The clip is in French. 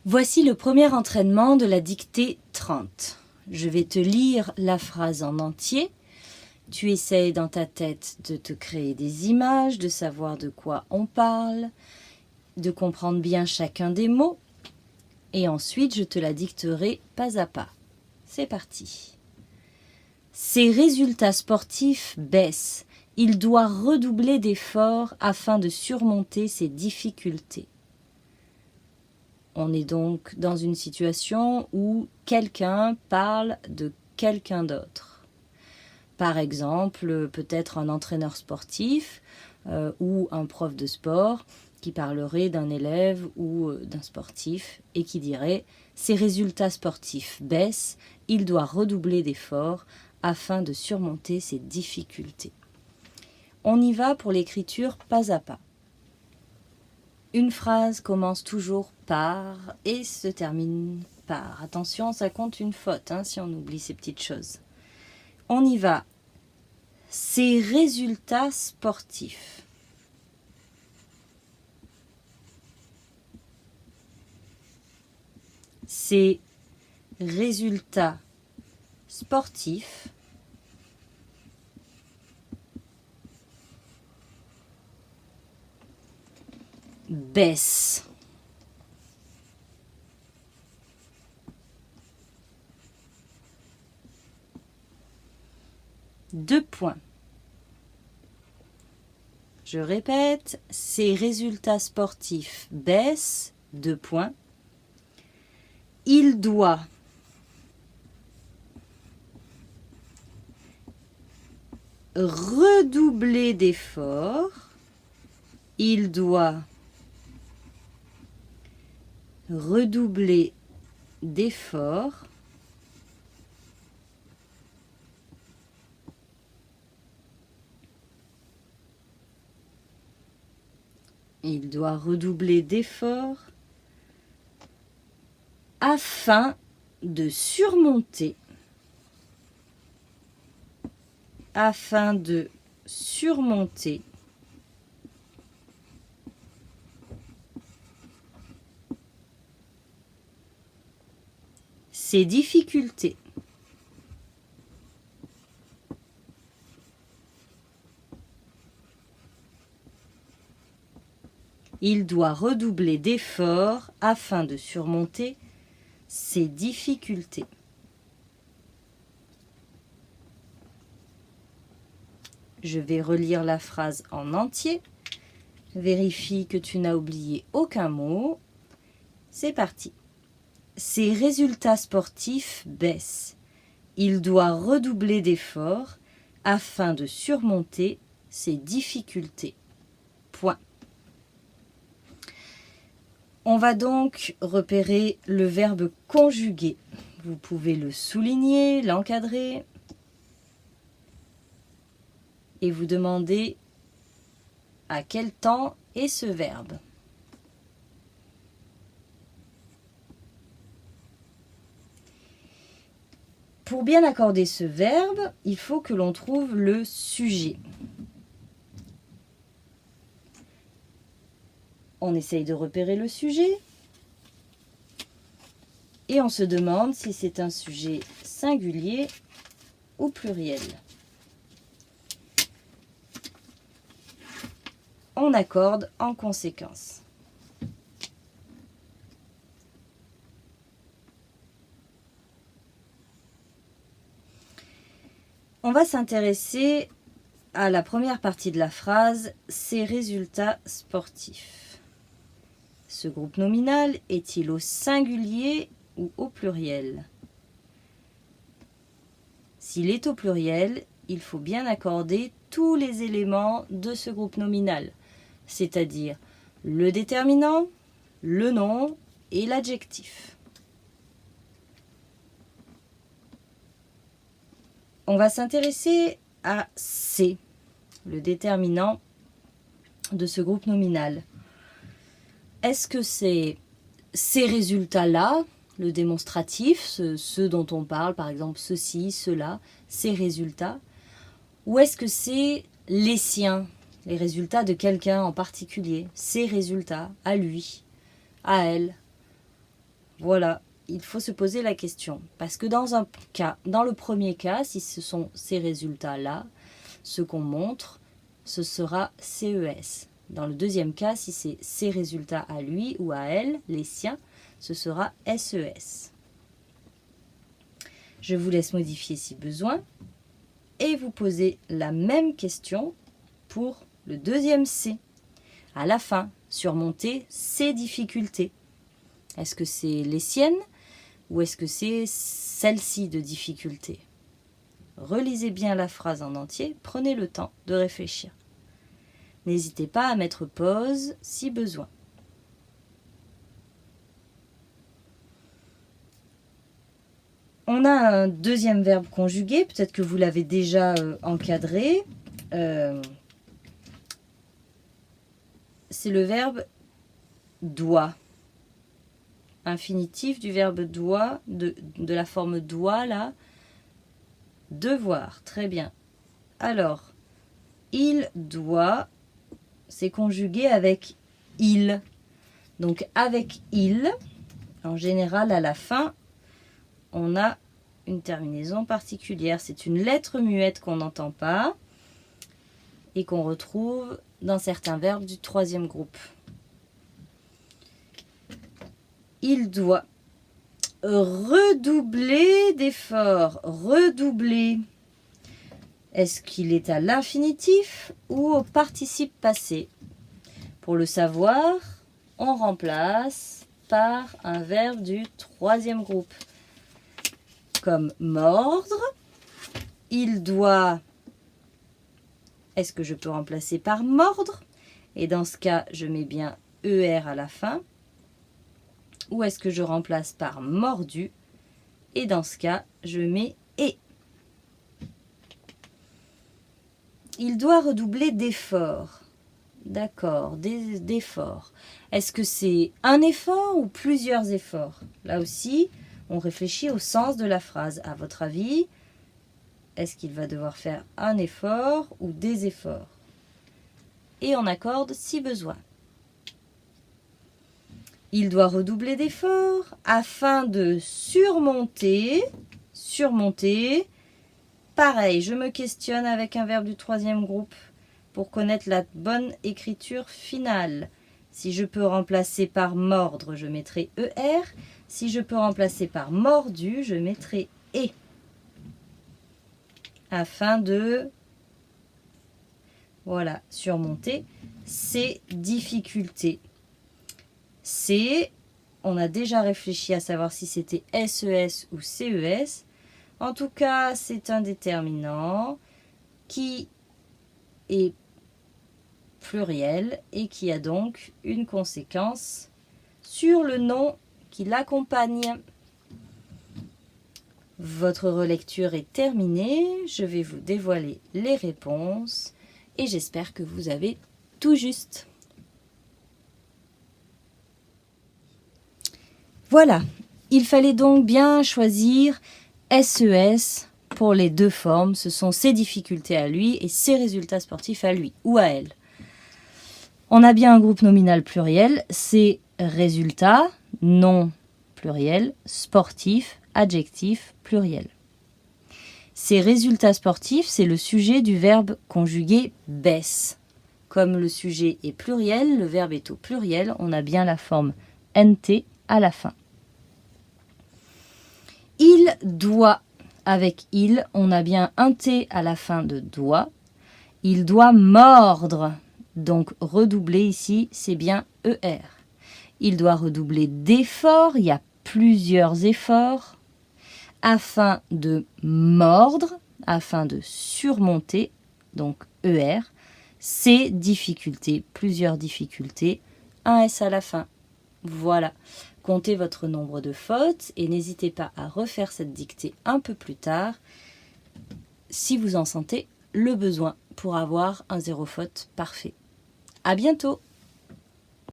Voici le premier entraînement de la dictée 30. Je vais te lire la phrase en entier. Tu essayes dans ta tête de te créer des images, de savoir de quoi on parle, de comprendre bien chacun des mots. Et ensuite, je te la dicterai pas à pas. C'est parti. Ses résultats sportifs baissent. Il doit redoubler d'efforts afin de surmonter ses difficultés. On est donc dans une situation où quelqu'un parle de quelqu'un d'autre. Par exemple, peut-être un entraîneur sportif ou un prof de sport qui parlerait d'un élève ou d'un sportif et qui dirait « Ses résultats sportifs baissent, il doit redoubler d'efforts afin de surmonter ses difficultés. » On y va pour l'écriture pas à pas. Une phrase commence toujours par et se termine par. Attention, ça compte une faute si on oublie ces petites choses. On y va. Ses résultats sportifs. Ses résultats sportifs baissent. Deux points. Je répète, ses résultats sportifs baissent. Deux points. Il doit redoubler d'efforts. Il doit redoubler d'efforts il doit redoubler d'efforts afin de surmonter ses difficultés. Il doit redoubler d'efforts afin de surmonter ses difficultés. Je vais relire la phrase en entier. Vérifie que tu n'as oublié aucun mot. C'est parti. Ses résultats sportifs baissent. Il doit redoubler d'efforts afin de surmonter ses difficultés. Point. On va donc repérer le verbe conjuguer. Vous pouvez le souligner, l'encadrer et vous demander à quel temps est ce verbe. Pour bien accorder ce verbe, il faut que l'on trouve le sujet. On essaye de repérer le sujet et on se demande si c'est un sujet singulier ou pluriel. On accorde en conséquence. On va s'intéresser à la première partie de la phrase « ses résultats sportifs ». Ce groupe nominal est-il au singulier ou au pluriel? S'il est au pluriel, il faut bien accorder tous les éléments de ce groupe nominal, c'est-à-dire le déterminant, le nom et l'adjectif. On va s'intéresser à C, le déterminant de ce groupe nominal. Est-ce que c'est ces résultats-là, le démonstratif, ceux dont on parle, par exemple ceci, cela, ces résultats, ou est-ce que c'est les siens, les résultats de quelqu'un en particulier, ses résultats, à lui, à elle? Voilà, il faut se poser la question. Parce que dans le premier cas, si ce sont ces résultats-là, ce qu'on montre, ce sera CES. Dans le deuxième cas, si c'est ses résultats à lui ou à elle, les siens, ce sera SES. Je vous laisse modifier si besoin et vous poser la même question pour le deuxième C. À la fin, surmonter ces difficultés. Est-ce que c'est les siennes ou est-ce que c'est celle-ci de difficulté? Relisez bien la phrase en entier, prenez le temps de réfléchir. N'hésitez pas à mettre pause si besoin. On a un deuxième verbe conjugué, peut-être que vous l'avez déjà encadré. C'est le verbe doit. Infinitif du verbe doit, de la forme doit là. Devoir, très bien. Alors, il doit, c'est conjugué avec il. Donc avec il, en général à la fin, on a une terminaison particulière. C'est une lettre muette qu'on n'entend pas et qu'on retrouve dans certains verbes du troisième groupe. Il doit redoubler d'efforts. Redoubler. Est-ce qu'il est à l'infinitif ou au participe passé? Pour le savoir, on remplace par un verbe du troisième groupe. Comme mordre, il doit... Est-ce que je peux remplacer par mordre? Et dans ce cas, je mets bien ER à la fin. Ou est-ce que je remplace par mordu? Et dans ce cas, je mets et. Il doit redoubler d'efforts. D'accord, d'efforts. Est-ce que c'est un effort ou plusieurs efforts? Là aussi, on réfléchit au sens de la phrase. À votre avis, est-ce qu'il va devoir faire un effort ou des efforts? Et on accorde si besoin. Il doit redoubler d'efforts afin de surmonter. Pareil, je me questionne avec un verbe du troisième groupe pour connaître la bonne écriture finale. Si je peux remplacer par mordre, je mettrai ER. Si je peux remplacer par mordu, je mettrai E. Afin de, voilà, surmonter ces difficultés. On a déjà réfléchi à savoir si c'était SES ou CES. En tout cas, c'est un déterminant qui est pluriel et qui a donc une conséquence sur le nom qui l'accompagne. Votre relecture est terminée. Je vais vous dévoiler les réponses et j'espère que vous avez tout juste. Voilà, il fallait donc bien choisir SES pour les deux formes. Ce sont ses difficultés à lui et ses résultats sportifs à lui ou à elle. On a bien un groupe nominal pluriel, c'est résultats, nom pluriel, sportif, adjectif pluriel. Ces résultats sportifs, c'est le sujet du verbe conjugué baisse. Comme le sujet est pluriel, le verbe est au pluriel, on a bien la forme NT à la fin. Il doit, avec il, on a bien un T à la fin de doit. Il doit mordre, donc redoubler ici, c'est bien ER. Il doit redoubler d'efforts, il y a plusieurs efforts, afin de mordre, afin de surmonter, donc ER, ces difficultés, plusieurs difficultés, un S à la fin. Voilà. Comptez votre nombre de fautes et n'hésitez pas à refaire cette dictée un peu plus tard si vous en sentez le besoin pour avoir un zéro faute parfait. À bientôt!